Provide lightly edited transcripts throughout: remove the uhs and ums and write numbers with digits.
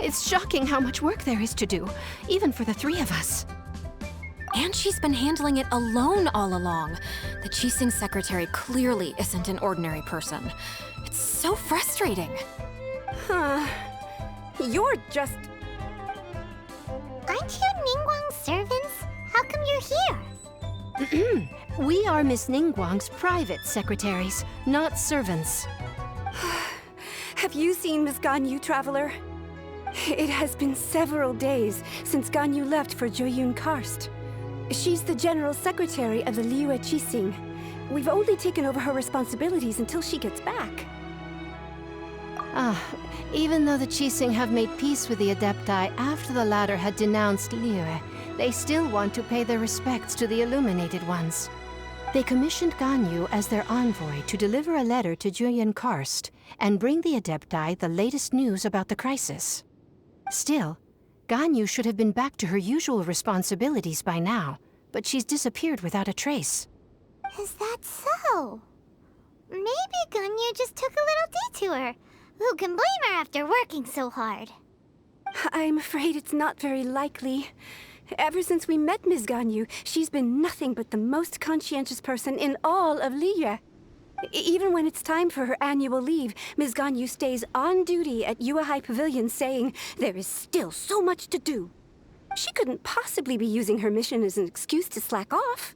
It's shocking how much work there is to do, even for the three of us. And she's been handling it alone all along. The Qixing secretary clearly isn't an ordinary person. It's so frustrating. Huh. You're just... Aren't you Ningguang's servants? How come you're here? We are Miss Ningguang's private secretaries, not servants. Have you seen Miss Ganyu, Traveler? It has been several days since Ganyu left for Joyun Karst. She's the general secretary of the Liyue Qixing. We've only taken over her responsibilities until she gets back. Even though the Qixing have made peace with the Adepti after the latter had denounced Liyue, they still want to pay their respects to the Illuminated Ones. They commissioned Ganyu as their envoy to deliver a letter to Joyun Karst and bring the Adepti the latest news about the crisis. Still, Ganyu should have been back to her usual responsibilities by now, but she's disappeared without a trace. Is that so? Maybe Ganyu just took a little detour. Who can blame her after working so hard? I'm afraid it's not very likely. Ever since we met Ms. Ganyu, she's been nothing but the most conscientious person in all of Liyue. Even when it's time for her annual leave, Ms. Ganyu stays on duty at Yuehai Pavilion saying there is still so much to do. She couldn't possibly be using her mission as an excuse to slack off.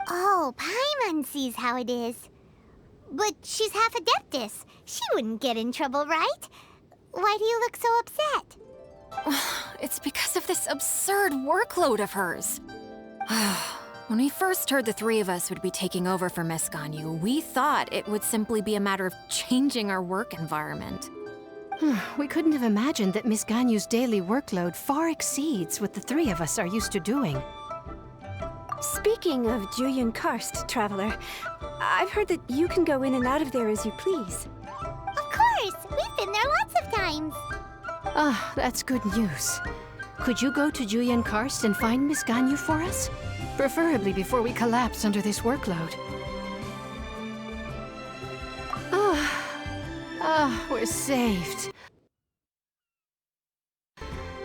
Oh, Paimon sees how it is. But she's half Adeptus. She wouldn't get in trouble, right? Why do you look so upset? It's because of this absurd workload of hers. When we first heard the three of us would be taking over for Miss Ganyu, we thought it would simply be a matter of changing our work environment. We couldn't have imagined that Miss Ganyu's daily workload far exceeds what the three of us are used to doing. Speaking of Joyun Karst, Traveler, I've heard that you can go in and out of there as you please. Of course! We've been there lots of times. That's good news. Could you go to Joyun Karst and find Miss Ganyu for us? Preferably before we collapse under this workload. We're saved.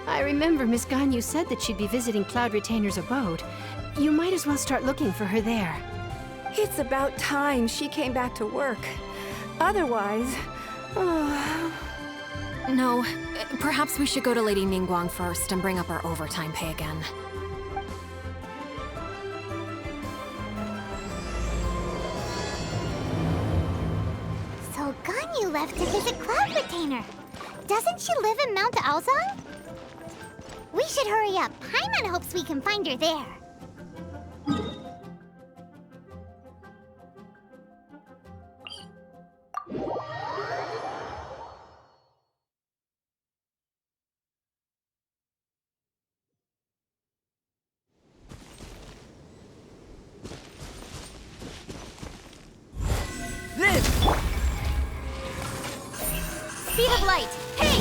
I remember Miss Ganyu said that she'd be visiting Cloud Retainer's abode. You might as well start looking for her there. It's about time she came back to work. Otherwise... No, perhaps we should go to Lady Ningguang first and bring up our overtime pay again. So Ganyu left to visit Cloud Retainer. Doesn't she live in Mount Aozong? We should hurry up. Paimon hopes we can find her there. Speed of light! Hey!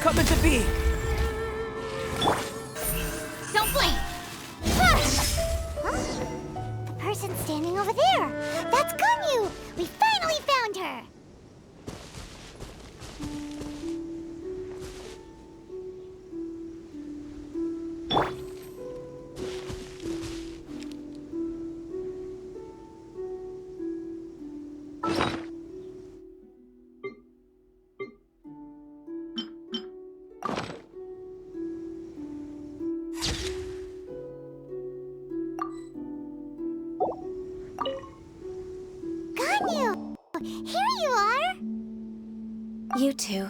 Coming to be! Don't blink! Huh? The person standing over there! That's Ganyu! We finally found her! Ganyu! Here you are! You two.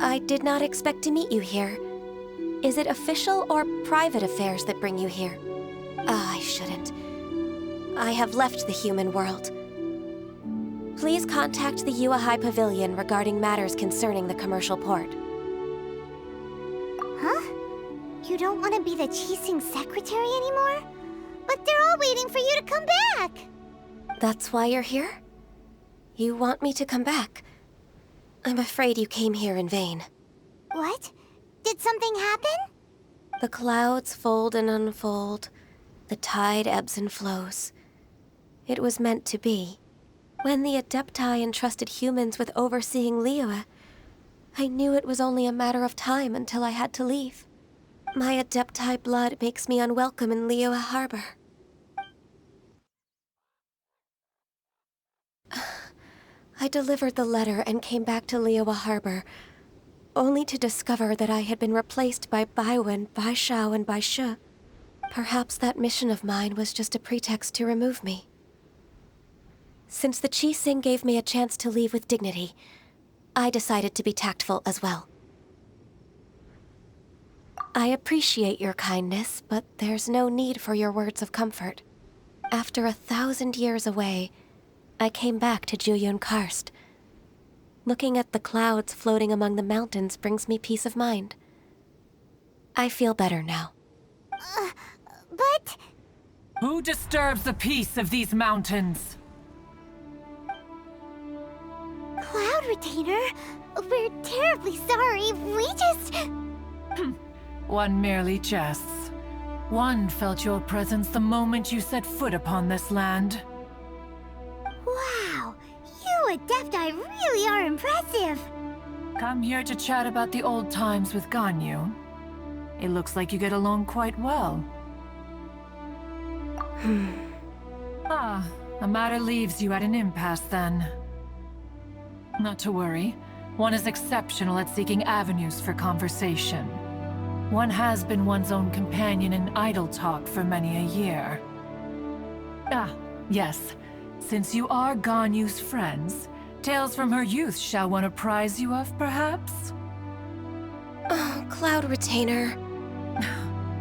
I did not expect to meet you here. Is it official or private affairs that bring you here? I shouldn't. I have left the human world. Please contact the Yuehai Pavilion regarding matters concerning the commercial port. Huh? You don't want to be the Qixing secretary anymore? But they're all waiting for you to come back! That's why you're here? You want me to come back? I'm afraid you came here in vain. What? Did something happen? The clouds fold and unfold. The tide ebbs and flows. It was meant to be. When the Adepti entrusted humans with overseeing Liyue, I knew it was only a matter of time until I had to leave. My Adepti blood makes me unwelcome in Liyue Harbor. I delivered the letter and came back to Liyue Harbor, only to discover that I had been replaced by Baiwen, Baishao, and Baishu. Perhaps that mission of mine was just a pretext to remove me. Since the Qixing gave me a chance to leave with dignity, I decided to be tactful as well. I appreciate your kindness, but there's no need for your words of comfort. After 1,000 years away, I came back to Jueyun Karst. Looking at the clouds floating among the mountains brings me peace of mind. I feel better now. But... Who disturbs the peace of these mountains? Cloud Retainer, we're terribly sorry. We just... One merely jests. One felt your presence the moment you set foot upon this land. Wow, you Adepti really are impressive. Come here to chat about the old times with Ganyu. It looks like you get along quite well. The matter leaves you at an impasse then. Not to worry. One is exceptional at seeking avenues for conversation. One has been one's own companion in idle talk for many a year. Yes. Since you are Ganyu's friends, tales from her youth shall one apprise you of, perhaps? Oh, Cloud Retainer.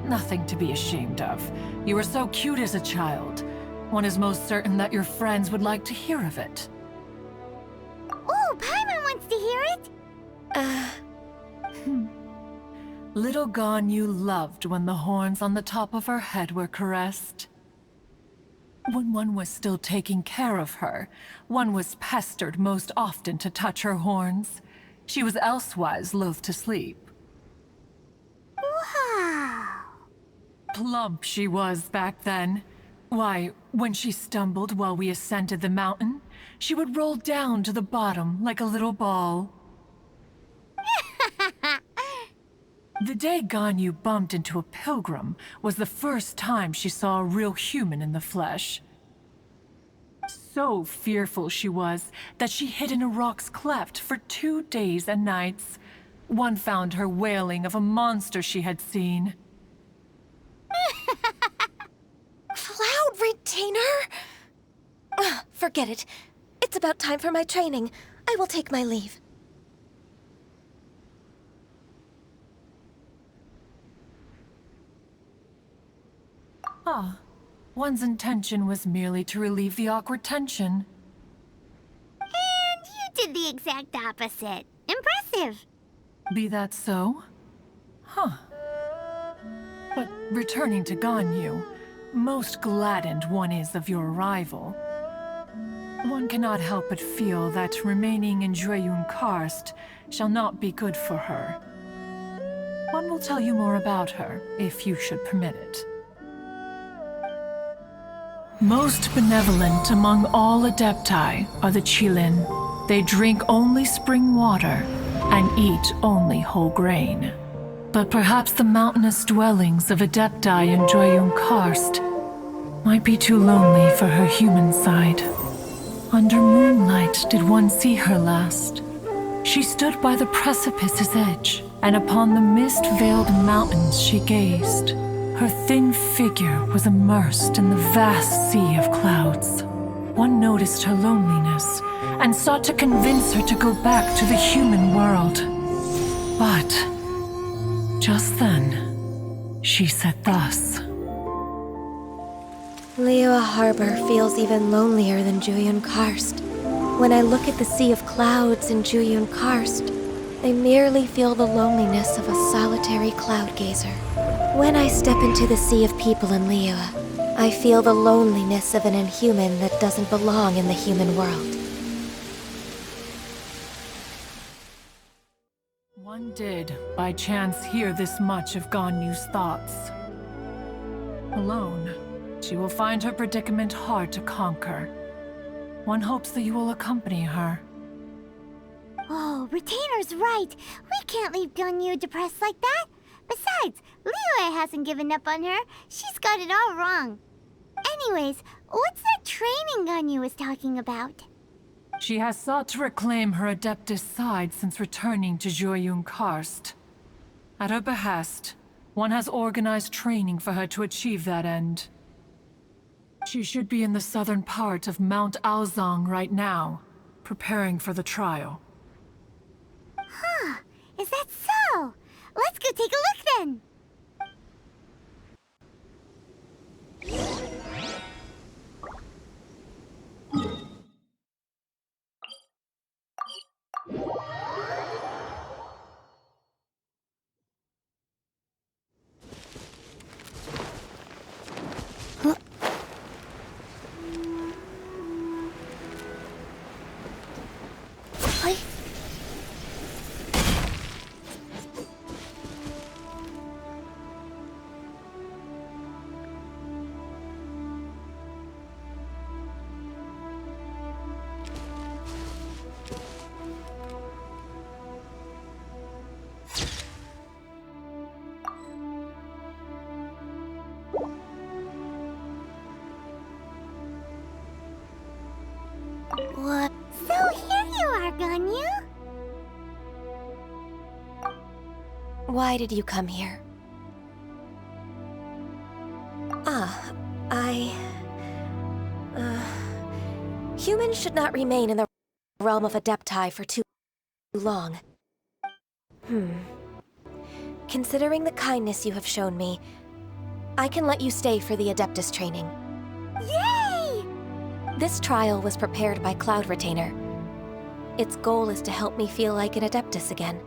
Nothing to be ashamed of. You were so cute as a child. One is most certain that your friends would like to hear of it. Oh, Paimon wants to hear it! Little Ganyu loved when the horns on the top of her head were caressed. When one was still taking care of her, one was pestered most often to touch her horns. She was elsewise loath to sleep. Wow! Plump she was back then. Why, when she stumbled while we ascended the mountain, she would roll down to the bottom like a little ball. The day Ganyu bumped into a pilgrim was the first time she saw a real human in the flesh. So fearful she was that she hid in a rock's cleft for 2 days and nights. One found her wailing of a monster she had seen. Cloud Retainer? Forget it. It's about time for my training. I will take my leave. One's intention was merely to relieve the awkward tension. And you did the exact opposite. Impressive. Be that so? But returning to Ganyu, most gladdened one is of your arrival. One cannot help but feel that remaining in Jueyun Karst shall not be good for her. One will tell you more about her, if you should permit it. Most benevolent among all Adepti are the Qilin. They drink only spring water and eat only whole grain. But perhaps the mountainous dwellings of Adepti in Jueyun Karst might be too lonely for her human side. Under moonlight did one see her last. She stood by the precipice's edge, and upon the mist-veiled mountains she gazed. Her thin figure was immersed in the vast sea of clouds. One noticed her loneliness and sought to convince her to go back to the human world. But just then, she said thus. Liyue Harbor feels even lonelier than Jueyun Karst. When I look at the sea of clouds in Juyun Karst, I merely feel the loneliness of a solitary cloud gazer. When I step into the sea of people in Liyue, I feel the loneliness of an inhuman that doesn't belong in the human world. One did, by chance, hear this much of Ganyu's thoughts. Alone, she will find her predicament hard to conquer. One hopes that you will accompany her. Oh, Retainer's right. We can't leave Ganyu depressed like that. Besides, Liyue hasn't given up on her. She's got it all wrong. Anyways, what's that training Ganyu was talking about? She has sought to reclaim her Adeptus side since returning to Juyun Karst. At her behest, one has organized training for her to achieve that end. She should be in the southern part of Mount Aozang right now, preparing for the trial. Huh, is that so? Let's go take a look then! What? So here you are, Ganyu. Why did you come here? Humans should not remain in the realm of Adepti for too long. Considering the kindness you have shown me, I can let you stay for the Adeptus training. Yay! This trial was prepared by Cloud Retainer. Its goal is to help me feel like an Adeptus again.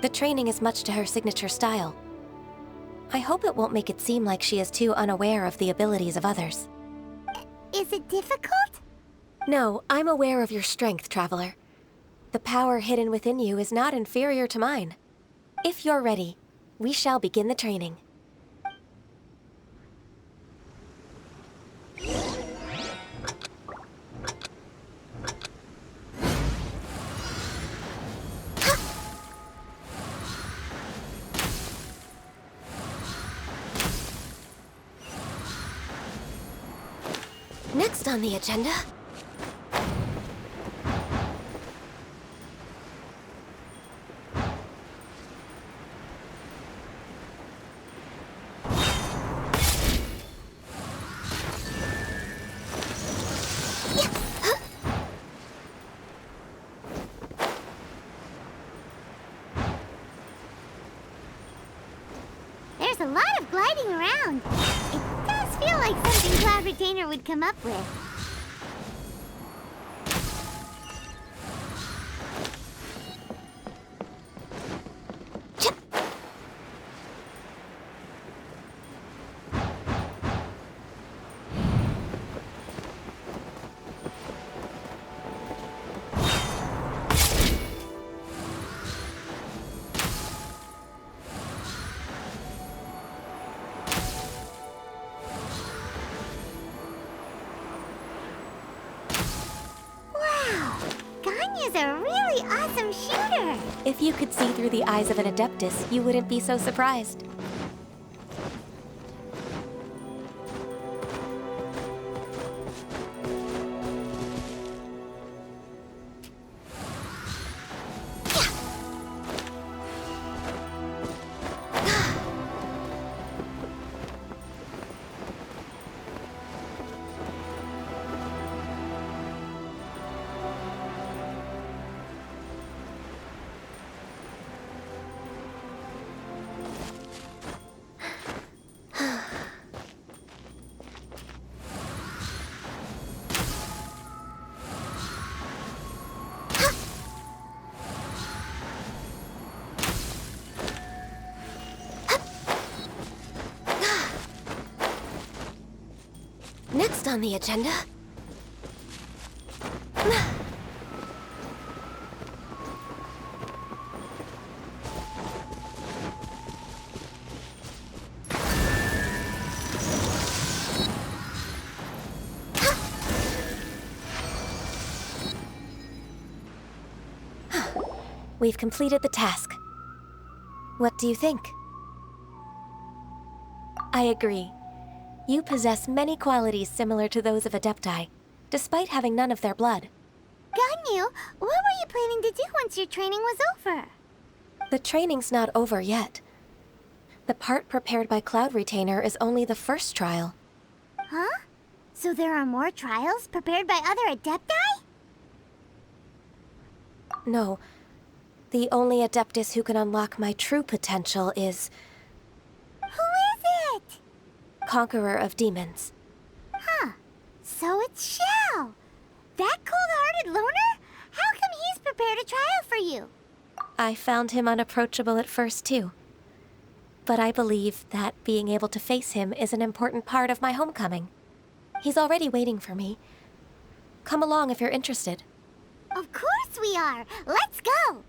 The training is much to her signature style. I hope it won't make it seem like she is too unaware of the abilities of others. Is it difficult? No, I'm aware of your strength, Traveler. The power hidden within you is not inferior to mine. If you're ready, we shall begin the training. Next on the agenda... There's a lot of gliding around. It does feel like something Cloud Retainer would come up with. Ganyu's a really awesome shooter! If you could see through the eyes of an Adeptus, you wouldn't be so surprised. Next on the agenda... We've completed the task. What do you think? I agree. You possess many qualities similar to those of Adepti, despite having none of their blood. Ganyu, what were you planning to do once your training was over? The training's not over yet. The part prepared by Cloud Retainer is only the first trial. Huh? So there are more trials prepared by other Adepti? No. The only Adeptus who can unlock my true potential is... Who is it? Conqueror of Demons. Huh. So it's Xiao. That cold-hearted loner? How come he's prepared a trial for you? I found him unapproachable at first, too. But I believe that being able to face him is an important part of my homecoming. He's already waiting for me. Come along if you're interested. Of course we are! Let's go!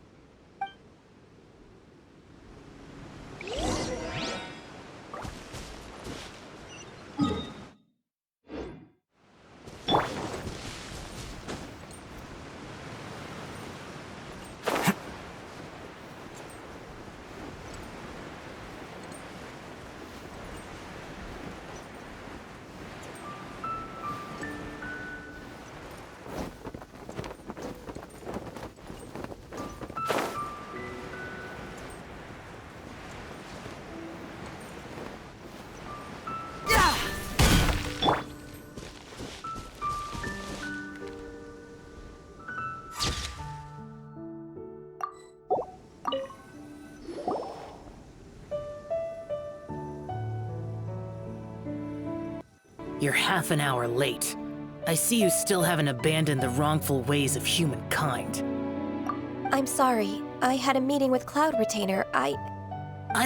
You're half an hour late. I see you still haven't abandoned the wrongful ways of humankind. I'm sorry. I had a meeting with Cloud Retainer. I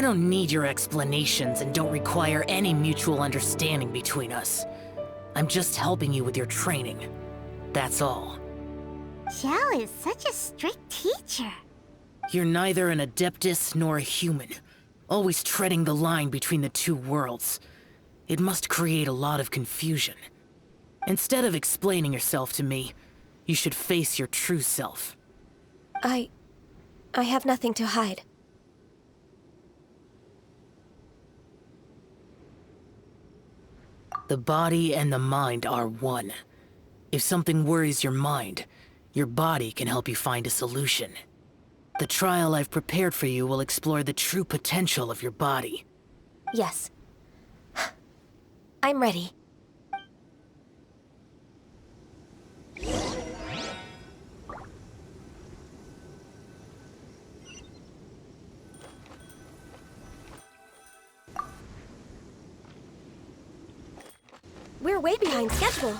don't need your explanations and don't require any mutual understanding between us. I'm just helping you with your training. That's all. Xiao is such a strict teacher. You're neither an Adeptus nor a human, always treading the line between the two worlds. It must create a lot of confusion. Instead of explaining yourself to me, you should face your true self. I have nothing to hide. The body and the mind are one. If something worries your mind, your body can help you find a solution. The trial I've prepared for you will explore the true potential of your body. Yes. I'm ready. We're way behind schedule.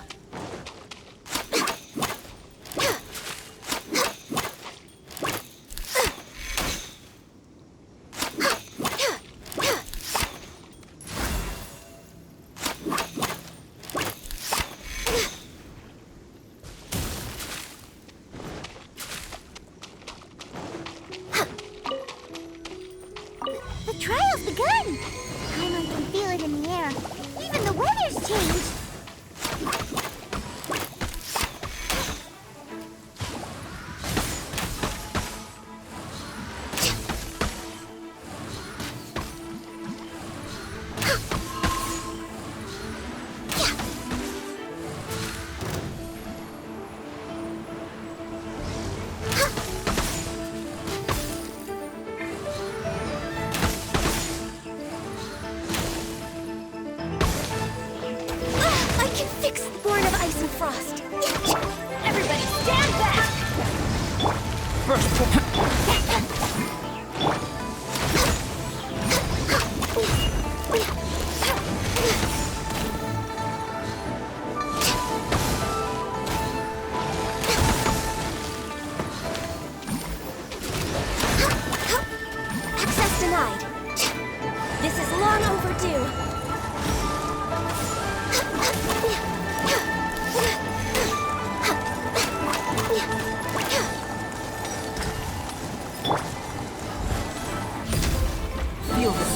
The trial's begun! I can feel it in the air. Even the weather's changed.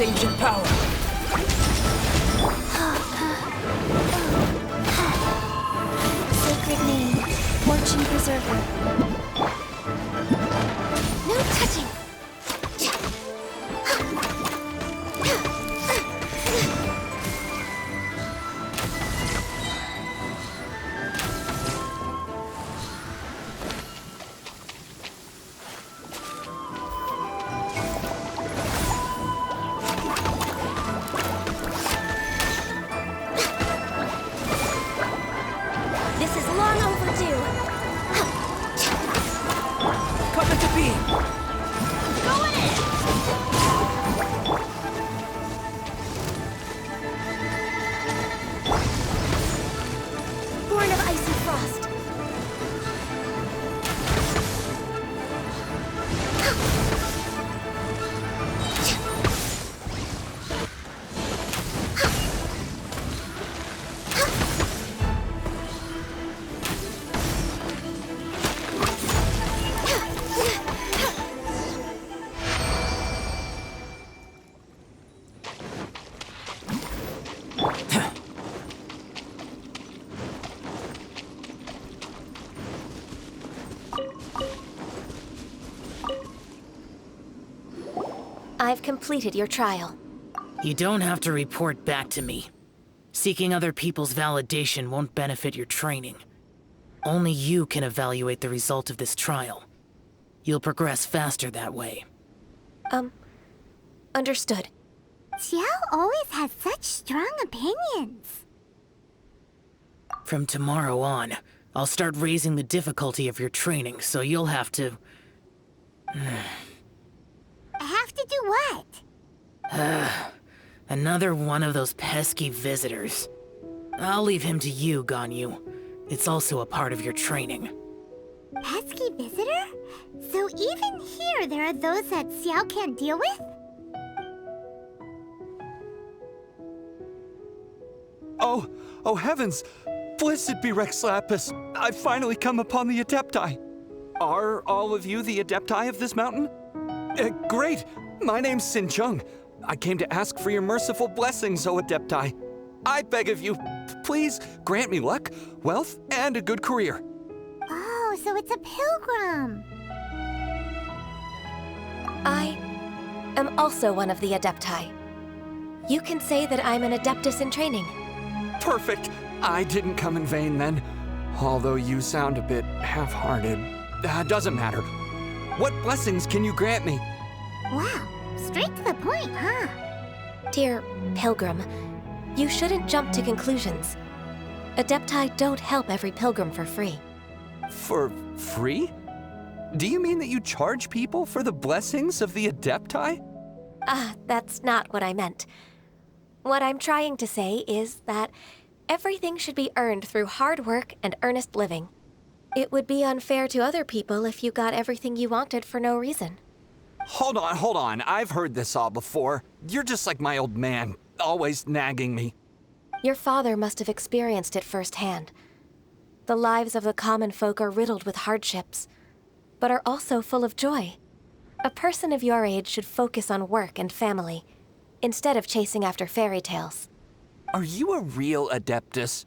this ancient power. Sacred name, fortune preserver. No touching! This is long overdue. Come into being. Going in! Born of ice and frost. I've completed your trial. You don't have to report back to me. Seeking other people's validation won't benefit your training. Only you can evaluate the result of this trial. You'll progress faster that way. Understood. Xiao always has such strong opinions. From tomorrow on, I'll start raising the difficulty of your training, so you'll have to... Have to do what? Another one of those pesky visitors. I'll leave him to you, Ganyu. It's also a part of your training. Pesky visitor? So even here there are those that Xiao can't deal with? Oh heavens! Blessed be Rex Lapis! I've finally come upon the Adepti! Are all of you the Adepti of this mountain? Great! My name's Sin Chung. I came to ask for your merciful blessings, O Adepti. I beg of you, please grant me luck, wealth, and a good career. Oh, so it's a pilgrim. I am also one of the Adepti. You can say that I'm an Adeptus in training. Perfect! I didn't come in vain then. Although you sound a bit half-hearted. Doesn't matter. What blessings can you grant me? Wow, straight to the point, huh? Dear Pilgrim, you shouldn't jump to conclusions. Adepti don't help every pilgrim for free. For free? Do you mean that you charge people for the blessings of the Adepti? That's not what I meant. What I'm trying to say is that everything should be earned through hard work and earnest living. It would be unfair to other people if you got everything you wanted for no reason. Hold on. I've heard this all before. You're just like my old man, always nagging me. Your father must have experienced it firsthand. The lives of the common folk are riddled with hardships, but are also full of joy. A person of your age should focus on work and family, instead of chasing after fairy tales. Are you a real Adeptus?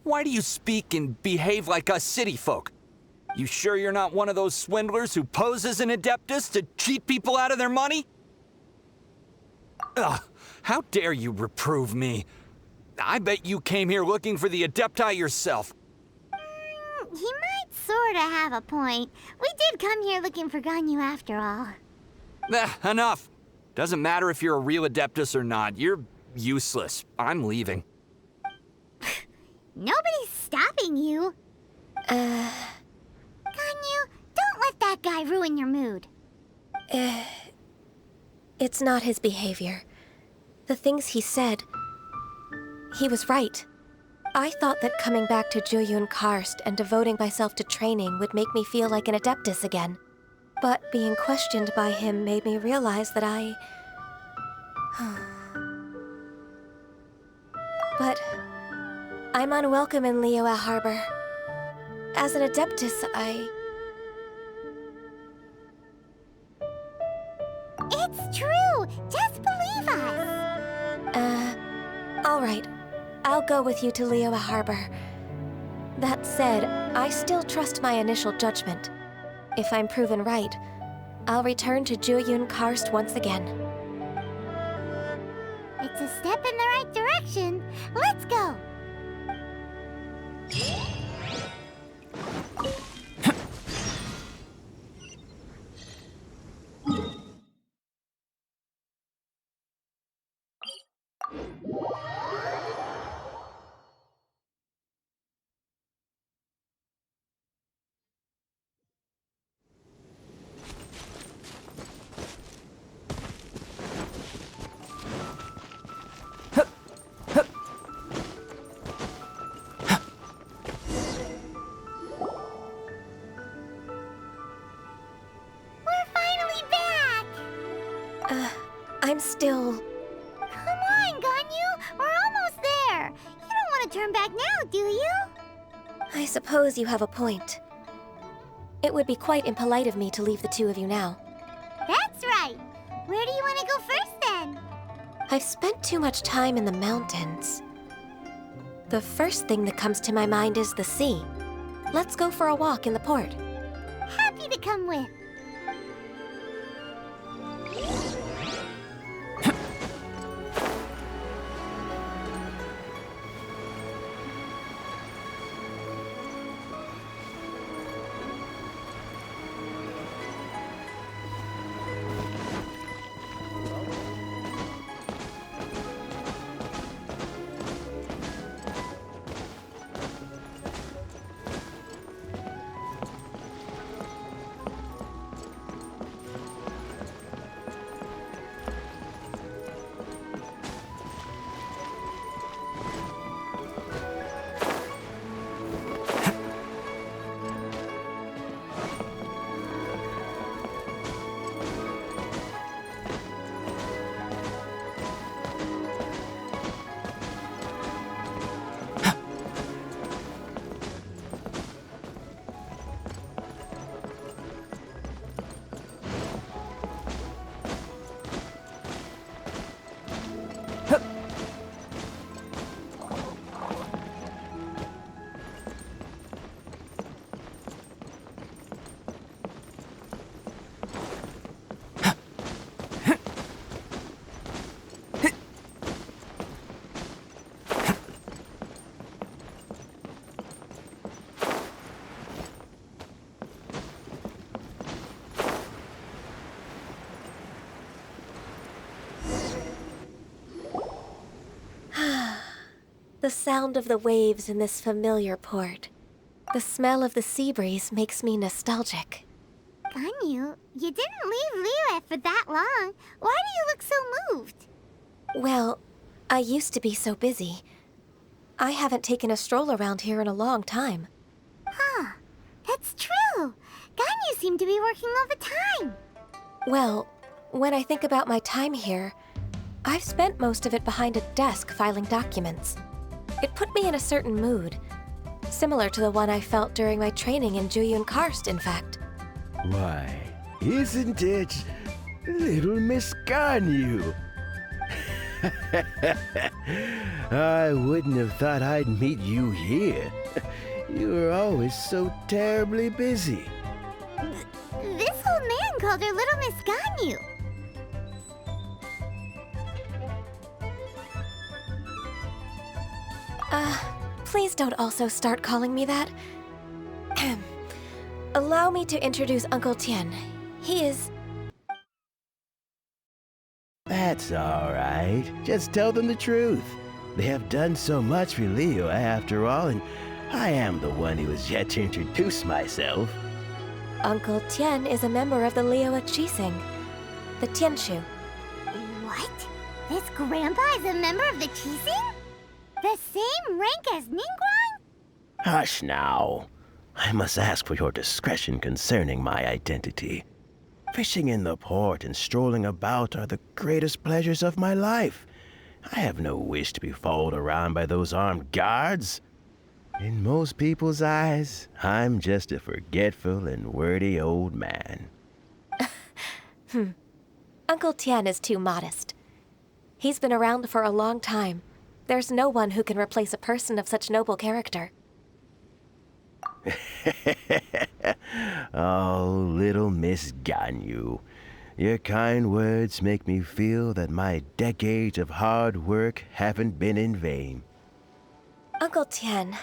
Why do you speak and behave like us city folk? You sure you're not one of those swindlers who pose as an Adeptus to cheat people out of their money? Ugh, how dare you reprove me? I bet you came here looking for the Adepti yourself. He might sorta have a point. We did come here looking for Ganyu after all. Enough. Doesn't matter if you're a real Adeptus or not. You're useless. I'm leaving. Nobody's stopping you. Ganyu, don't let that guy ruin your mood. It's not his behavior. The things he said, he was right. I thought that coming back to Juyun Karst and devoting myself to training would make me feel like an Adeptus again. But being questioned by him made me realize that But I'm unwelcome in Liyue Harbor. As an Adeptus, It's true! Just believe us! All right, I'll go with you to Liyue Harbor. That said, I still trust my initial judgment. If I'm proven right, I'll return to Jueyun Karst once again. It's a step in the right direction. Let's go. I'm still... Come on, Ganyu! We're almost there! You don't want to turn back now, do you? I suppose you have a point. It would be quite impolite of me to leave the two of you now. That's right! Where do you want to go first, then? I've spent too much time in the mountains. The first thing that comes to my mind is the sea. Let's go for a walk in the port. Happy to come with. The sound of the waves in this familiar port. The smell of the sea breeze makes me nostalgic. Ganyu, you didn't leave Liyue for that long. Why do you look so moved? Well, I used to be so busy. I haven't taken a stroll around here in a long time. Huh, that's true. Ganyu seemed to be working all the time. Well, when I think about my time here, I've spent most of it behind a desk filing documents. It put me in a certain mood, similar to the one I felt during my training in Jueyun Karst, in fact. Why, isn't it little Miss Ganyu? I wouldn't have thought I'd meet you here. You were always so terribly busy. This old man called her Little Miss Ganyu. Please don't also start calling me that. Allow me to introduce Uncle Tian. He is... That's all right. Just tell them the truth. They have done so much for Liyue after all, and I am the one who has yet to introduce myself. Uncle Tian is a member of the Liyue Qixing, the Tianshu. What? This grandpa is a member of the Qixing? The same rank as Ningguang? Hush now. I must ask for your discretion concerning my identity. Fishing in the port and strolling about are the greatest pleasures of my life. I have no wish to be followed around by those armed guards. In most people's eyes, I'm just a forgetful and wordy old man. Uncle Tian is too modest. He's been around for a long time, There's no one who can replace a person of such noble character. Oh, little Miss Ganyu. Your kind words make me feel that my decades of hard work haven't been in vain. Uncle Tian,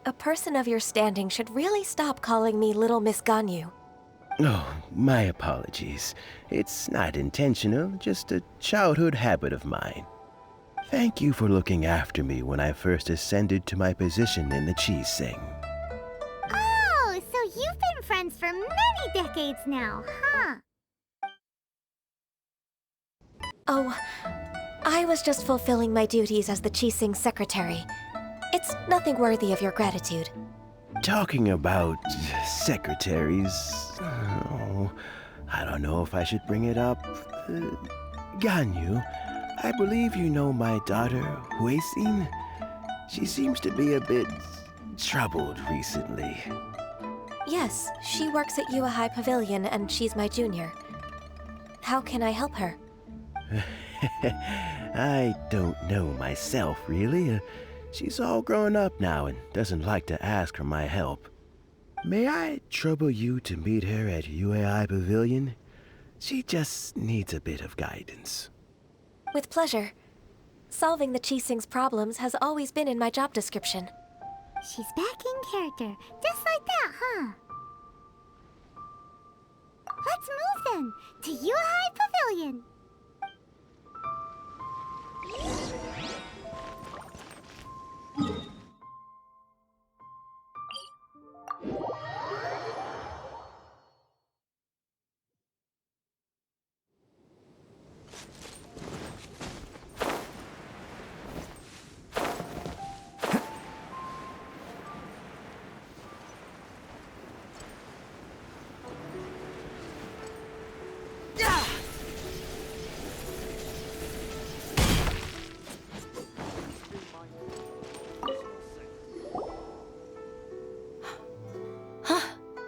a person of your standing should really stop calling me Little Miss Ganyu. Oh, my apologies. It's not intentional, just a childhood habit of mine. Thank you for looking after me when I first ascended to my position in the Chi Sing. Oh, so you've been friends for many decades now, huh? Oh, I was just fulfilling my duties as the Chi Sing secretary. It's nothing worthy of your gratitude. Talking about secretaries, oh, I don't know if I should bring it up. Ganyu, I believe you know my daughter, Huixin. She seems to be a bit troubled recently. Yes, she works at Yua High Pavilion and she's my junior. How can I help her? I don't know myself, really. She's all grown up now and doesn't like to ask for my help. May I trouble you to meet her at UAI Pavilion? She just needs a bit of guidance. With pleasure. Solving the Chi Sing's problems has always been in my job description. She's back in character, just like that, huh? Let's move then, to Yuhai Pavilion.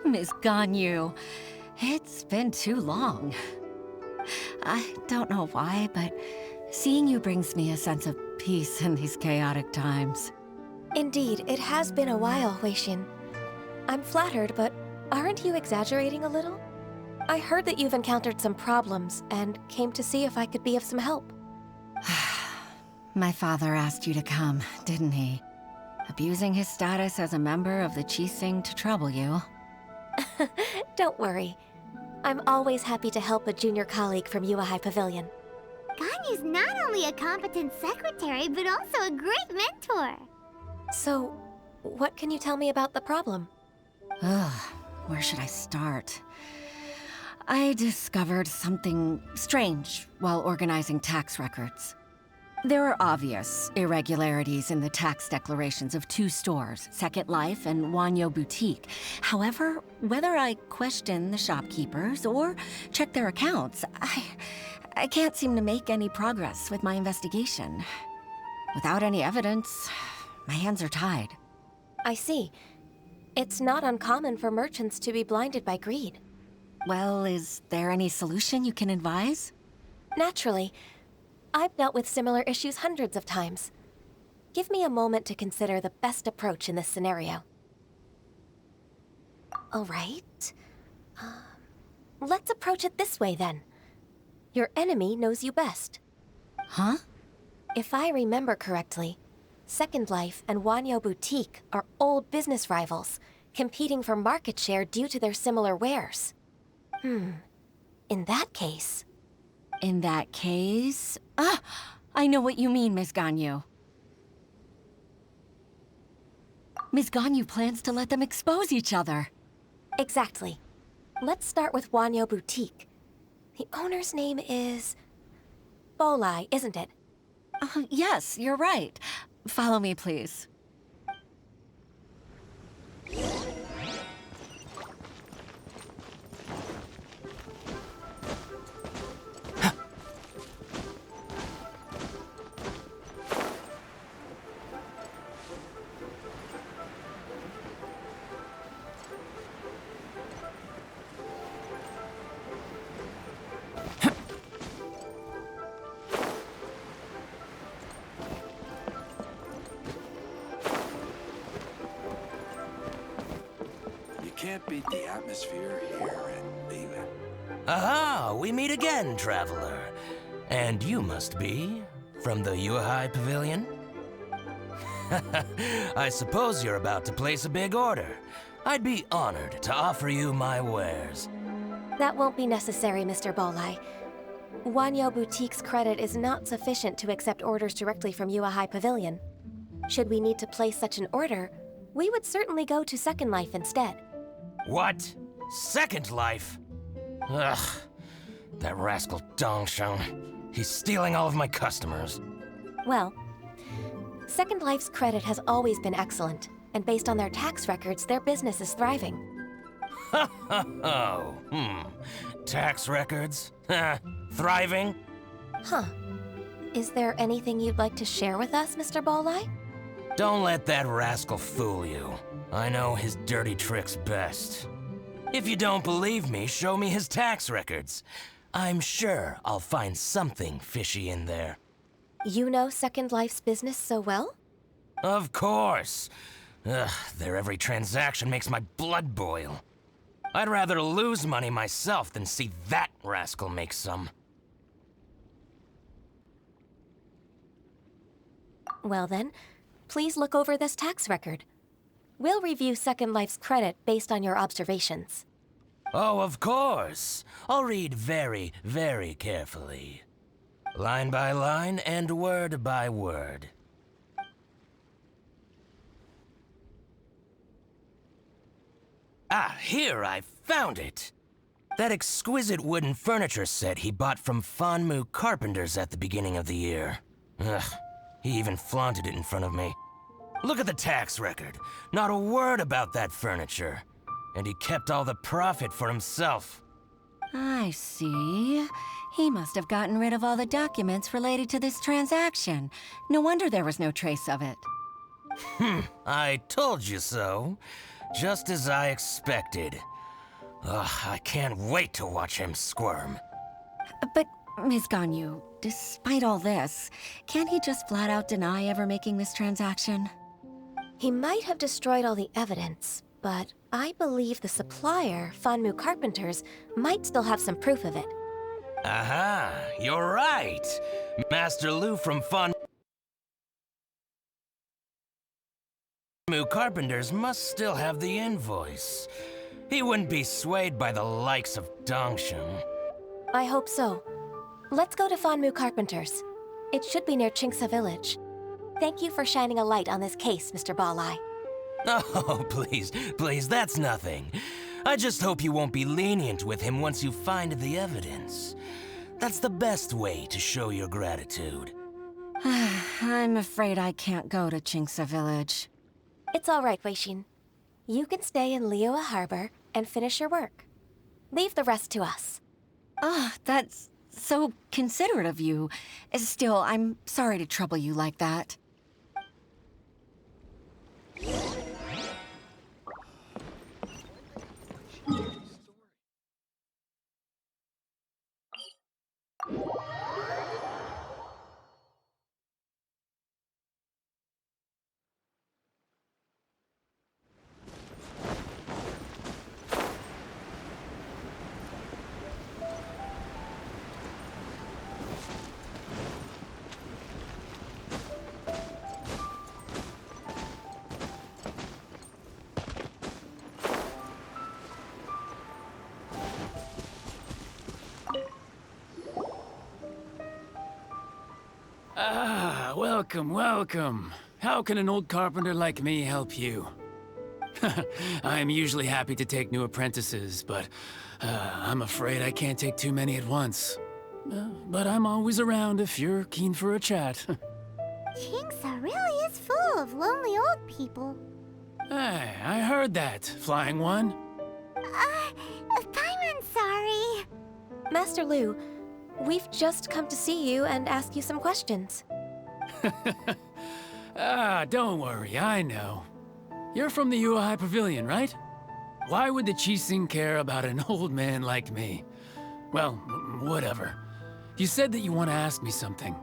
Miss Ganyu, it's been too long. I don't know why, but seeing you brings me a sense of peace in these chaotic times. Indeed, it has been a while, Huixin. I'm flattered, but aren't you exaggerating a little? I heard that you've encountered some problems and came to see if I could be of some help. My father asked you to come, didn't he? Abusing his status as a member of the Chi Sing to trouble you. Don't worry. I'm always happy to help a junior colleague from Yua High Pavilion. Ganyu's not only a competent secretary, but also a great mentor. So, what can you tell me about the problem? Ugh, where should I start? I discovered something strange while organizing tax records. There are obvious irregularities in the tax declarations of two stores, Second Life and Wanyo Boutique. However, whether I question the shopkeepers or check their accounts, I can't seem to make any progress with my investigation. Without any evidence, my hands are tied. I see. It's not uncommon for merchants to be blinded by greed. Well, is there any solution you can advise? Naturally. I've dealt with similar issues hundreds of times. Give me a moment to consider the best approach in this scenario. All right. Let's approach it this way, then. Your enemy knows you best. Huh? If I remember correctly, Second Life and Wanyo Boutique are old business rivals, competing for market share due to their similar wares. In that case... In that case... I know what you mean, Miss Ganyu. Miss Ganyu plans to let them expose each other. Exactly. Let's start with Wanyo Boutique. The owner's name is... Bolai, isn't it? Yes, you're right. Follow me, please. can't beat the atmosphere here at Liyue. Aha! We meet again, traveler. And you must be from the Yuehai Pavilion? I suppose you're about to place a big order. I'd be honored to offer you my wares. That won't be necessary, Mr. Bolai. Wanyo Boutique's credit is not sufficient to accept orders directly from Yuehai Pavilion. Should we need to place such an order, we would certainly go to Second Life instead. What? Second Life? Ugh. That rascal Dongshan. He's stealing all of my customers. Well, Second Life's credit has always been excellent, and based on their tax records, their business is thriving. Oh, tax records? Thriving? Huh. Is there anything you'd like to share with us, Mr. Bolai? Don't let that rascal fool you. I know his dirty tricks best. If you don't believe me, show me his tax records. I'm sure I'll find something fishy in there. You know Second Life's business so well? Of course. Ugh, their every transaction makes my blood boil. I'd rather lose money myself than see that rascal make some. Well then, please look over this tax record. We'll review Second Life's credit based on your observations. Oh, of course. I'll read very, very carefully. Line by line and word by word. Ah, here, I found it. That exquisite wooden furniture set he bought from Fanmu Carpenters at the beginning of the year. Ugh, he even flaunted it in front of me. Look at the tax record. Not a word about that furniture. And he kept all the profit for himself. I see. He must have gotten rid of all the documents related to this transaction. No wonder there was no trace of it. I told you so. Just as I expected. Ugh, I can't wait to watch him squirm. But, Ms. Ganyu, despite all this, can't he just flat out deny ever making this transaction? He might have destroyed all the evidence, but I believe the supplier, Fanmu Carpenters, might still have some proof of it. Aha, you're right. Master Lu from Fanmu Carpenters must still have the invoice. He wouldn't be swayed by the likes of Dongshan. I hope so. Let's go to Fanmu Carpenters. It should be near Chingsa Village. Thank you for shining a light on this case, Mr. Balai. Oh, please, that's nothing. I just hope you won't be lenient with him once you find the evidence. That's the best way to show your gratitude. I'm afraid I can't go to Chingsa Village. It's all right, Weishin. You can stay in Liyue Harbor and finish your work. Leave the rest to us. That's so considerate of you. Still, I'm sorry to trouble you like that. Welcome. How can an old carpenter like me help you? I'm usually happy to take new apprentices, but I'm afraid I can't take too many at once. But I'm always around if you're keen for a chat. Chingsa really is full of lonely old people. Hey, I heard that, Flying One. Paimon's sorry. Master Lu, we've just come to see you and ask you some questions. Don't worry, I know. You're from the Yuehai Pavilion, right? Why would the Qixing care about an old man like me? Well, whatever. You said that you want to ask me something.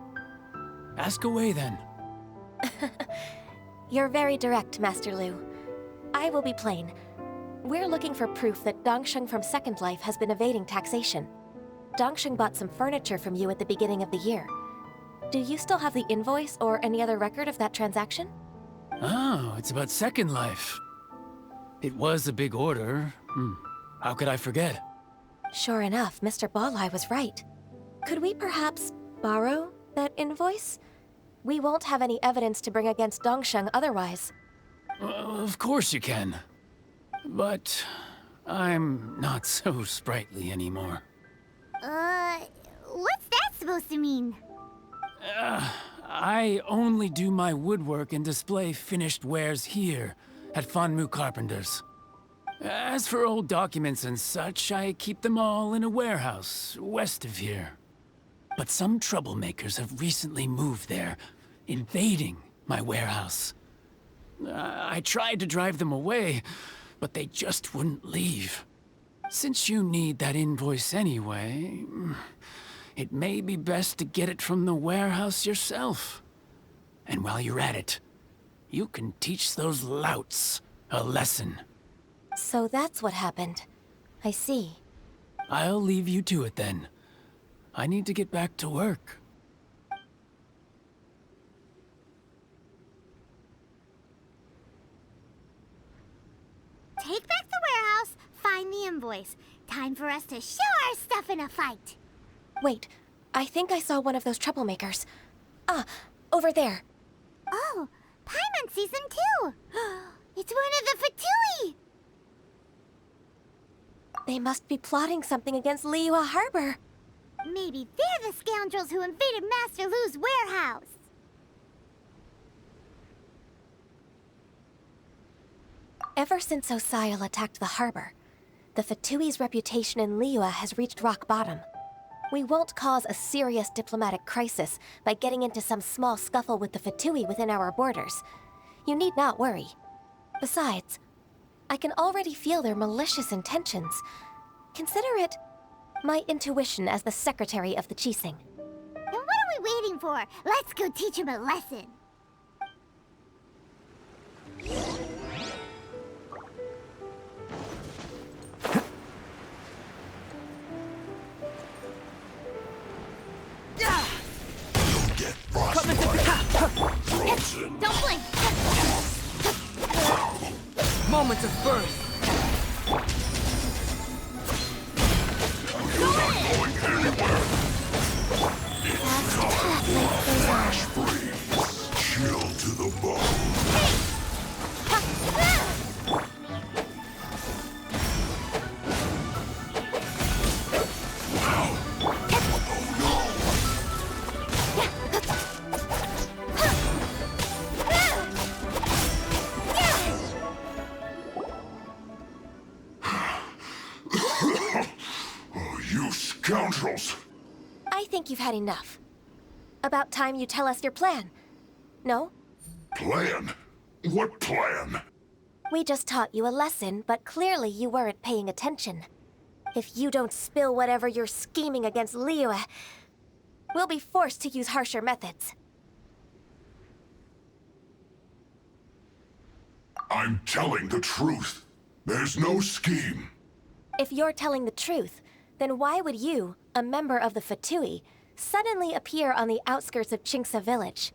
Ask away, then. You're very direct, Master Lu. I will be plain. We're looking for proof that Dongsheng from Second Life has been evading taxation. Dongsheng bought some furniture from you at the beginning of the year. Do you still have the invoice or any other record of that transaction? Oh, it's about Second Life. It was a big order. How could I forget? Sure enough, Mr. Balai was right. Could we perhaps borrow that invoice? We won't have any evidence to bring against Dongsheng otherwise. Of course you can. But I'm not so sprightly anymore. What's that supposed to mean? I only do my woodwork and display finished wares here at Fanmu Carpenters. As for old documents and such, I keep them all in a warehouse west of here. But some troublemakers have recently moved there, invading my warehouse. I tried to drive them away, but they just wouldn't leave. Since you need that invoice anyway, it may be best to get it from the warehouse yourself. And while you're at it, you can teach those louts a lesson. So that's what happened. I see. I'll leave you to it then. I need to get back to work. Take back the warehouse, find the invoice. Time for us to show our stuff in a fight. Wait, I think I saw one of those troublemakers. Ah, over there. Oh, Paimon sees them too. It's one of the Fatui. They must be plotting something against Liyue Harbor. Maybe they're the scoundrels who invaded Master Lu's warehouse. Ever since Osial attacked the harbor, the Fatui's reputation in Liyue has reached rock bottom. We won't cause a serious diplomatic crisis by getting into some small scuffle with the Fatui within our borders. You need not worry. Besides, I can already feel their malicious intentions. Consider it my intuition as the secretary of the Qixing. Then what are we waiting for? Let's go teach him a lesson. Get frostbite. Frozen. Don't blink. Moments of birth. You're not going anywhere. It's time for a flash freeze. Chill to the bone. Scoundrels! I think you've had enough. About time you tell us your plan. No? Plan? What plan? We just taught you a lesson, but clearly you weren't paying attention. If you don't spill whatever you're scheming against Liyue, we'll be forced to use harsher methods. I'm telling the truth. There's no scheme. If you're telling the truth, then why would you, a member of the Fatui, suddenly appear on the outskirts of Qingce village?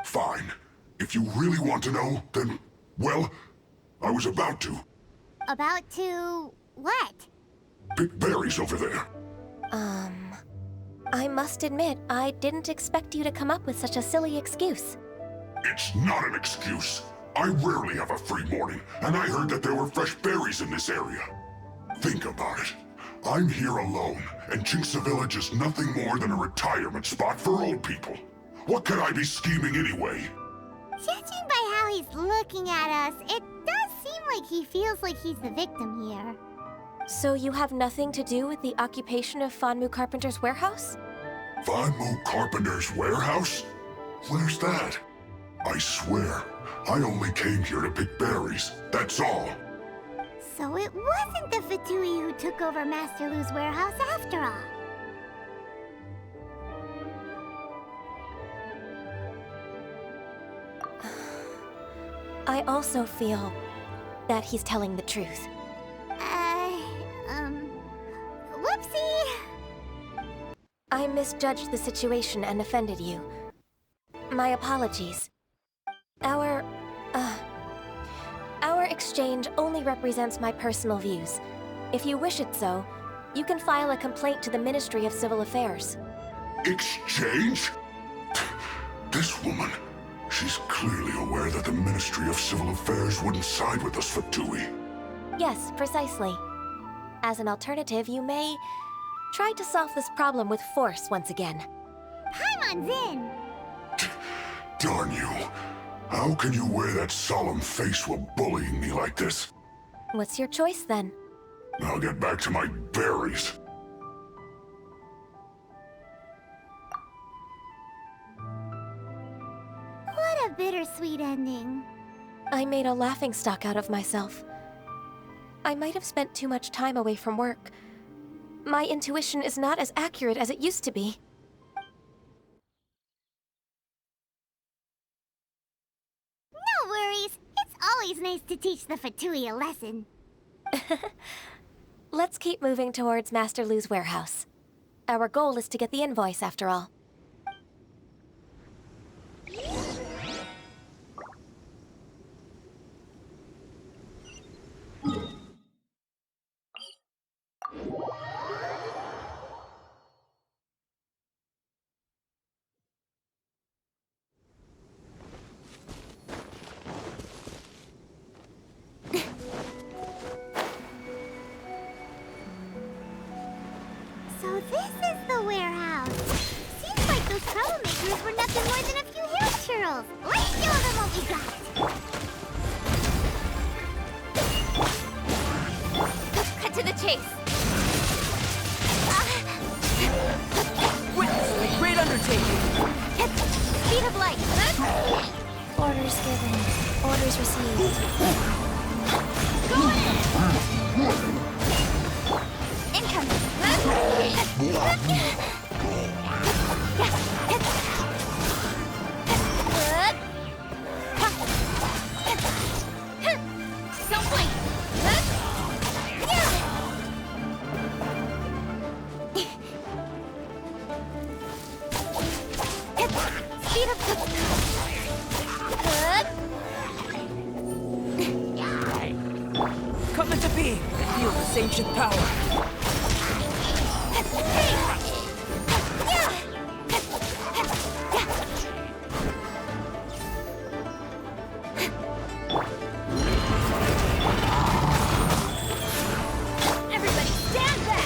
Fine. If you really want to know, then, well, I was about to. About to what? Pick berries over there. I must admit, I didn't expect you to come up with such a silly excuse. It's not an excuse. I rarely have a free morning, and I heard that there were fresh berries in this area. Think about it. I'm here alone, and Qingce Village is nothing more than a retirement spot for old people. What could I be scheming anyway? Judging by how he's looking at us, it does seem like he feels like he's the victim here. So you have nothing to do with the occupation of Fanmu Carpenter's warehouse? Fanmu Carpenter's warehouse? Where's that? I swear, I only came here to pick berries, that's all. So it wasn't the Fatui who took over Master Lu's warehouse after all. I also feel that he's telling the truth. I misjudged the situation and offended you. My apologies. Our exchange only represents my personal views. If you wish it so, you can file a complaint to the Ministry of Civil Affairs. Exchange? This woman, she's clearly aware that the Ministry of Civil Affairs wouldn't side with us, Fatui. Yes, precisely. As an alternative, you may try to solve this problem with force once again. Paimon's in! Darn you. How can you wear that solemn face while bullying me like this? What's your choice then? I'll get back to my berries. What a bittersweet ending. I made a laughingstock out of myself. I might have spent too much time away from work. My intuition is not as accurate as it used to be. No worries. It's always nice to teach the Fatui a lesson. Let's keep moving towards Master Lu's warehouse. Our goal is to get the invoice, after all. So this is the warehouse. Seems like those troublemakers were nothing more than a few hair churls. Let's show them what we got. Cut to the chase. Witness the great undertaking! Speed of light. Orders given. Orders received. Go in! Incoming! Don't wait. Speed up! Come into being and feel this ancient power. Everybody stand back!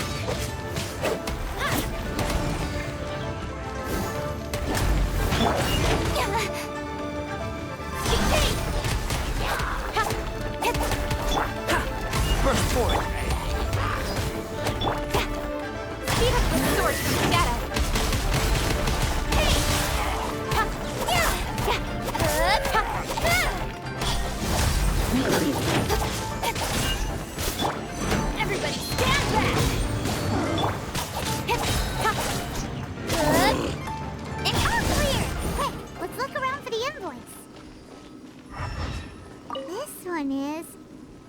Burst forward. Speed up the sword from the shadow. Everybody stand back! And all clear! Quick, let's look around for the invoice. This one is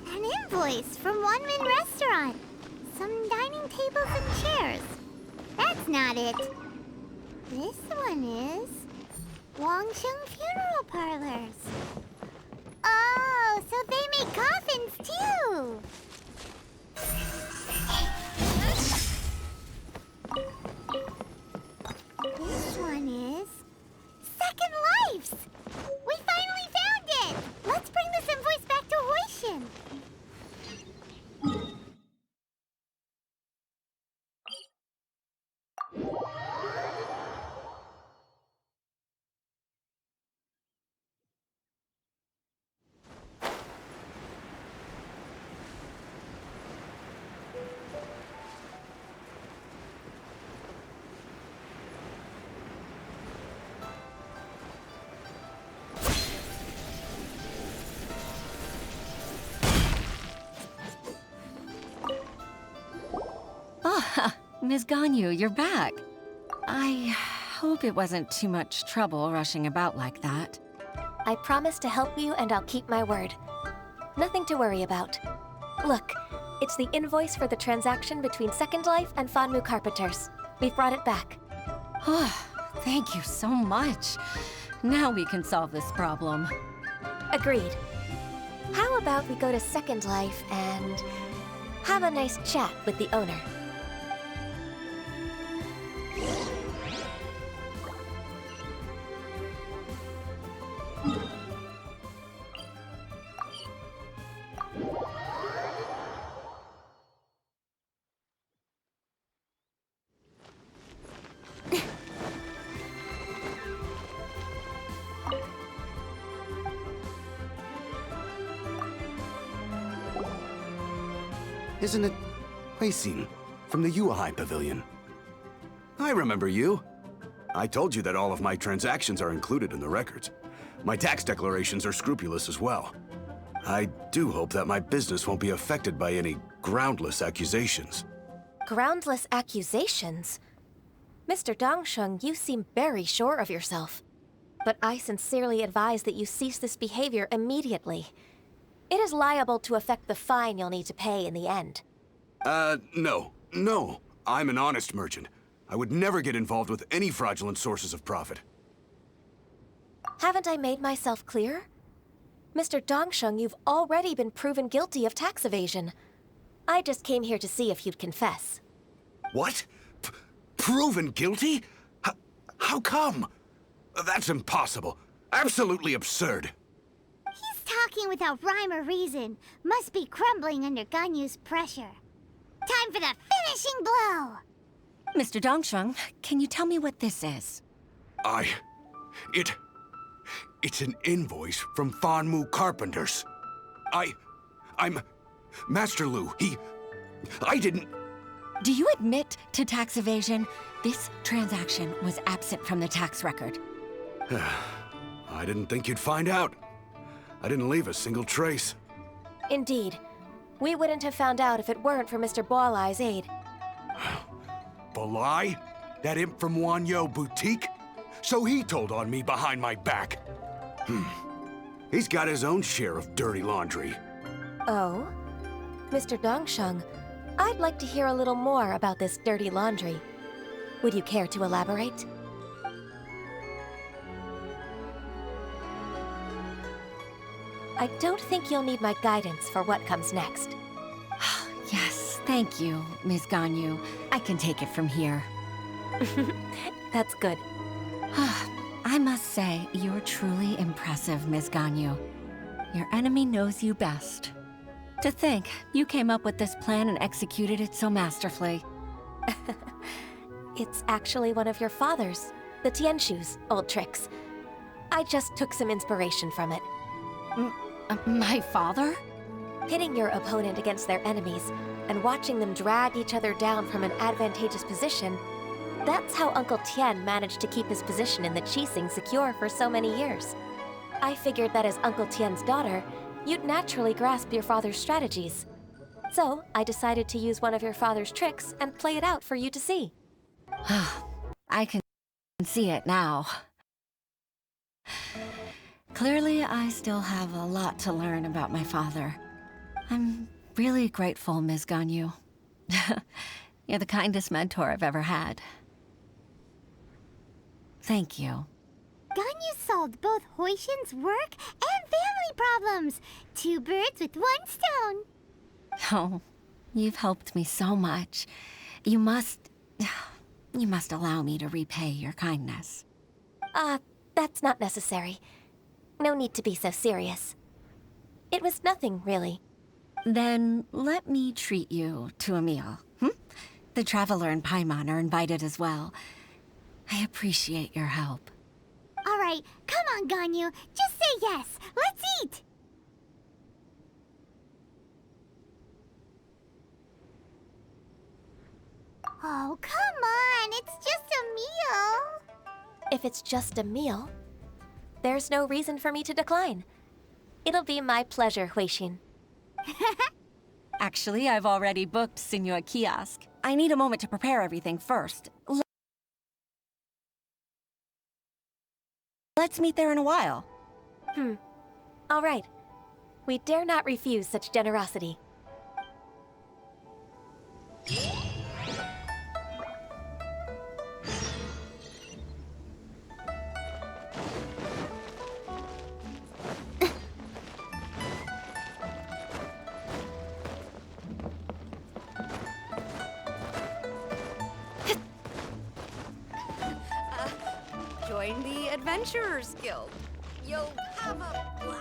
an invoice from One Min Restaurant. Some dining tables and chairs. That's not it. This one is Wangsheng Funeral Parlors. Oh, so they make coffins too! This one is Second Lives! We finally found it! Let's bring this invoice back to Hoishin. Ms. Ganyu, you're back. I hope it wasn't too much trouble rushing about like that. I promise to help you, and I'll keep my word. Nothing to worry about. Look, it's the invoice for the transaction between Second Life and Fanmu Carpenters. We've brought it back. Thank you so much. Now we can solve this problem. Agreed. How about we go to Second Life and have a nice chat with the owner? Isn't it Huixin from the Yuehai Pavilion? I remember you. I told you that all of my transactions are included in the records. My tax declarations are scrupulous as well. I do hope that my business won't be affected by any groundless accusations. Groundless accusations? Mr. Dongsheng, you seem very sure of yourself. But I sincerely advise that you cease this behavior immediately. It is liable to affect the fine you'll need to pay in the end. No. I'm an honest merchant. I would never get involved with any fraudulent sources of profit. Haven't I made myself clear? Mr. Dongsheng, you've already been proven guilty of tax evasion. I just came here to see if you'd confess. What? Proven guilty? How come? That's impossible. Absolutely absurd. He's talking without rhyme or reason. Must be crumbling under Ganyu's pressure. Time for the finishing blow! Mr. Dongsheng, can you tell me what this is? It's an invoice from Fanmu Carpenters. I'm Master Lu. I didn't... Do you admit to tax evasion? This transaction was absent from the tax record. I didn't think you'd find out. I didn't leave a single trace. Indeed. We wouldn't have found out if it weren't for Mr. Boalai's aid. Boalai? That imp from Wanyo Boutique? So he told on me behind my back. He's got his own share of dirty laundry. Oh? Mr. Dongsheng, I'd like to hear a little more about this dirty laundry. Would you care to elaborate? I don't think you'll need my guidance for what comes next. Yes, thank you, Ms. Ganyu. I can take it from here. That's good. I must say, you're truly impressive, Ms. Ganyu. Your enemy knows you best. To think, you came up with this plan and executed it so masterfully. It's actually one of your father's, the Tianshu's, old tricks. I just took some inspiration from it. My father? Pitting your opponent against their enemies and watching them drag each other down from an advantageous position, that's how Uncle Tian managed to keep his position in the Qixing secure for so many years. I figured that as Uncle Tian's daughter, you'd naturally grasp your father's strategies. So I decided to use one of your father's tricks and play it out for you to see. I can see it now. Clearly, I still have a lot to learn about my father. I'm really grateful, Ms. Ganyu. You're the kindest mentor I've ever had. Thank you. Ganyu solved both Huixin's work and family problems. 2 birds with 1 stone. Oh, you've helped me so much. You must allow me to repay your kindness. That's not necessary. No need to be so serious. It was nothing, really. Then let me treat you to a meal. The Traveler and Paimon are invited as well. I appreciate your help. All right, come on, Ganyu. Just say yes. Let's eat. Oh, come on. It's just a meal. If it's just a meal, there's no reason for me to decline. It'll be my pleasure, Huixin. Actually, I've already booked Senor Kiosk. I need a moment to prepare everything first. Let's meet there in a while. All right. We dare not refuse such generosity. join the Adventurers Guild. You'll have a blast.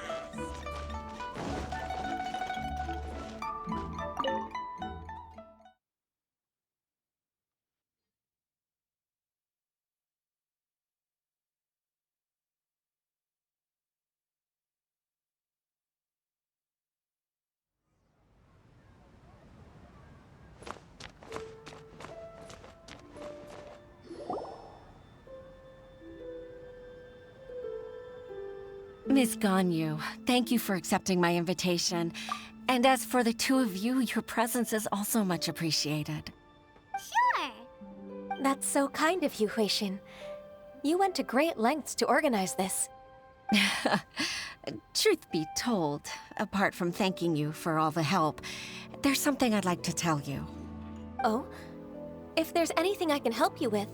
Miss Ganyu, thank you for accepting my invitation. And as for the two of you, your presence is also much appreciated. Sure. That's so kind of you, Huixin. You went to great lengths to organize this. Truth be told, apart from thanking you for all the help, there's something I'd like to tell you. Oh? If there's anything I can help you with,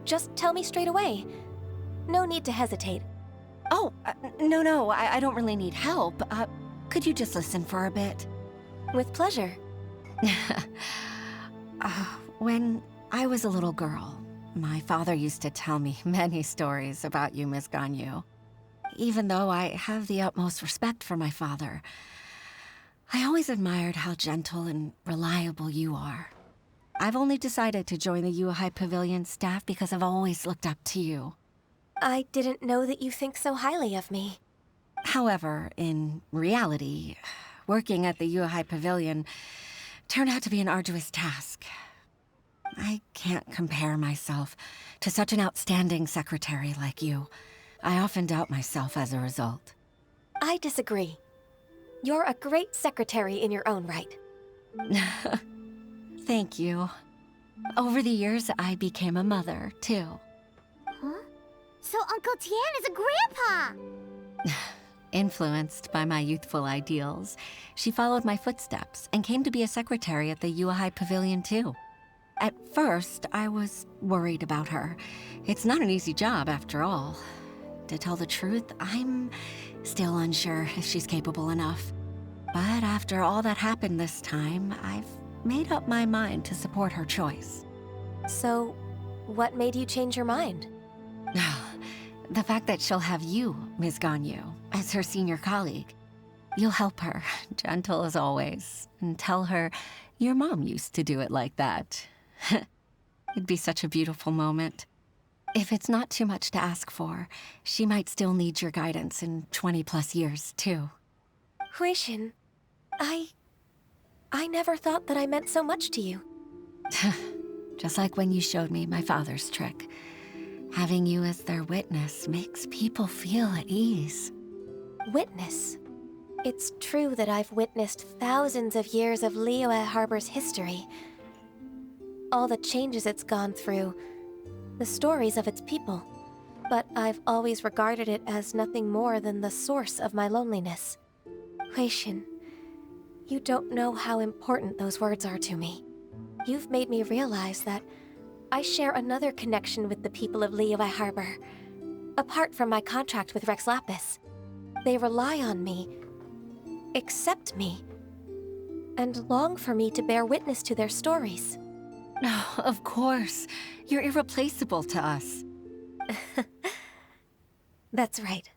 just tell me straight away. No need to hesitate. Oh, no, I don't really need help. Could you just listen for a bit? With pleasure. When I was a little girl, my father used to tell me many stories about you, Miss Ganyu. Even though I have the utmost respect for my father, I always admired how gentle and reliable you are. I've only decided to join the Yuhai Pavilion staff because I've always looked up to you. I didn't know that you think so highly of me. However, in reality, working at the Yuhai Pavilion turned out to be an arduous task. I can't compare myself to such an outstanding secretary like you. I often doubt myself as a result. I disagree. You're a great secretary in your own right. Thank you. Over the years, I became a mother, too. Huh? So Uncle Tian is a grandpa! Influenced by my youthful ideals, she followed my footsteps and came to be a secretary at the Yuhai Pavilion, too. At first, I was worried about her. It's not an easy job, after all. To tell the truth, I'm still unsure if she's capable enough. But after all that happened this time, I've made up my mind to support her choice. So, what made you change your mind? The fact that she'll have you, Ms. Ganyu, as her senior colleague. You'll help her, gentle as always, and tell her your mom used to do it like that. It'd be such a beautiful moment. If it's not too much to ask for, she might still need your guidance in 20+ years, too. Huixin, I never thought that I meant so much to you. Just like when you showed me my father's trick. Having you as their witness makes people feel at ease. Witness? It's true that I've witnessed thousands of years of Liyue Harbor's history. All the changes it's gone through, the stories of its people. But I've always regarded it as nothing more than the source of my loneliness. Huixin, you don't know how important those words are to me. You've made me realize that I share another connection with the people of Liyue Harbor. Apart from my contract with Rex Lapis, they rely on me, accept me, and long for me to bear witness to their stories. Oh, of course. You're irreplaceable to us. That's right.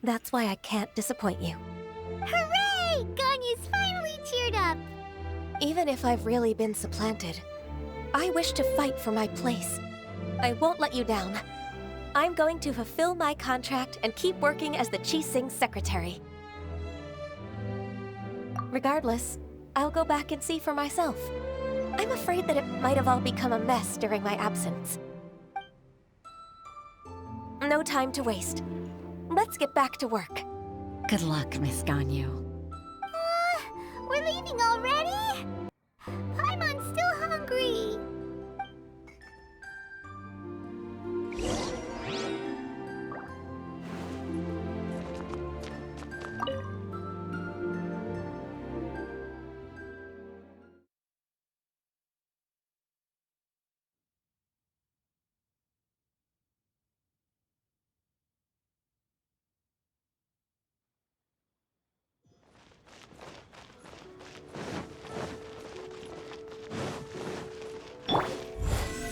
That's why I can't disappoint you. Hooray! Ganyu's finally cheered up! Even if I've really been supplanted, I wish to fight for my place. I won't let you down. I'm going to fulfill my contract and keep working as the Qixing secretary. Regardless, I'll go back and see for myself. I'm afraid that it might have all become a mess during my absence. No time to waste. Let's get back to work. Good luck, Miss Ganyu. We're leaving already? Paimon's still hungry.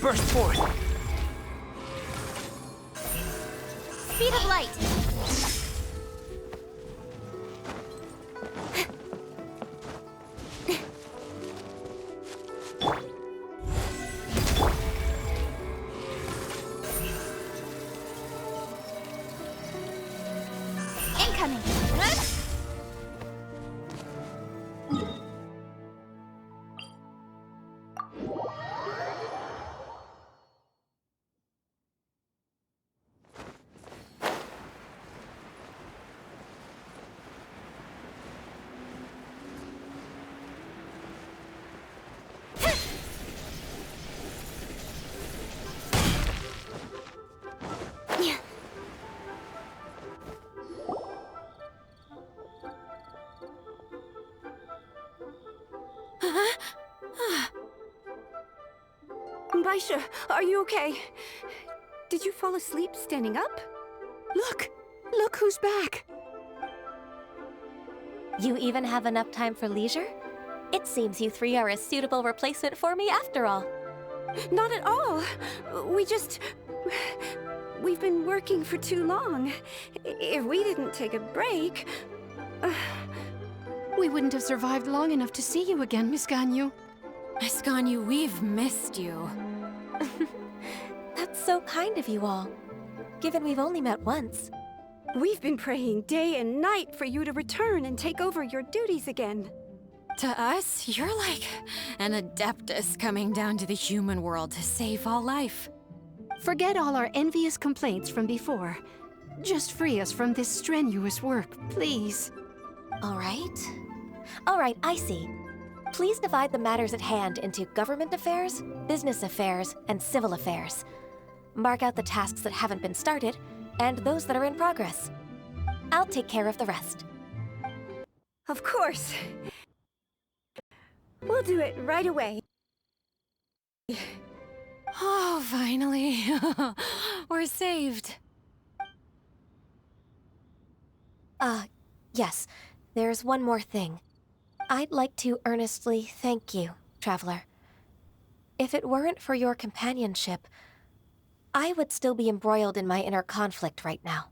Burst forth! speed of light. Incoming. Baisha, are you okay? Did you fall asleep standing up? Look! Look who's back! You even have enough time for leisure? It seems you three are a suitable replacement for me after all. Not at all. We've been working for too long. If we didn't take a break... We wouldn't have survived long enough to see you again, Miss Ganyu. Miss Ganyu, we've missed you. That's so kind of you all, given we've only met once. We've been praying day and night for you to return and take over your duties again. To us, you're like an adeptus coming down to the human world to save all life. Forget all our envious complaints from before. Just free us from this strenuous work, please. All right, I see. Please divide the matters at hand into government affairs, business affairs, and civil affairs. Mark out the tasks that haven't been started, and those that are in progress. I'll take care of the rest. Of course. We'll do it right away. Oh, finally. We're saved. Yes. There's one more thing. I'd like to earnestly thank you, Traveler. If it weren't for your companionship, I would still be embroiled in my inner conflict right now.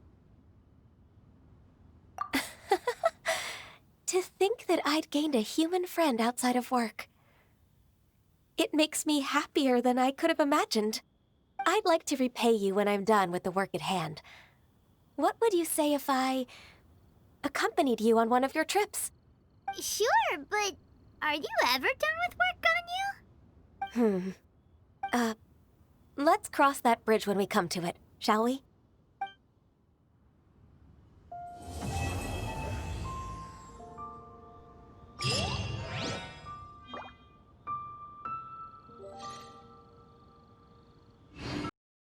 To think that I'd gained a human friend outside of work. It makes me happier than I could have imagined. I'd like to repay you when I'm done with the work at hand. What would you say if I accompanied you on one of your trips? Sure, but are you ever done with work, Ganyu? Let's cross that bridge when we come to it, shall we?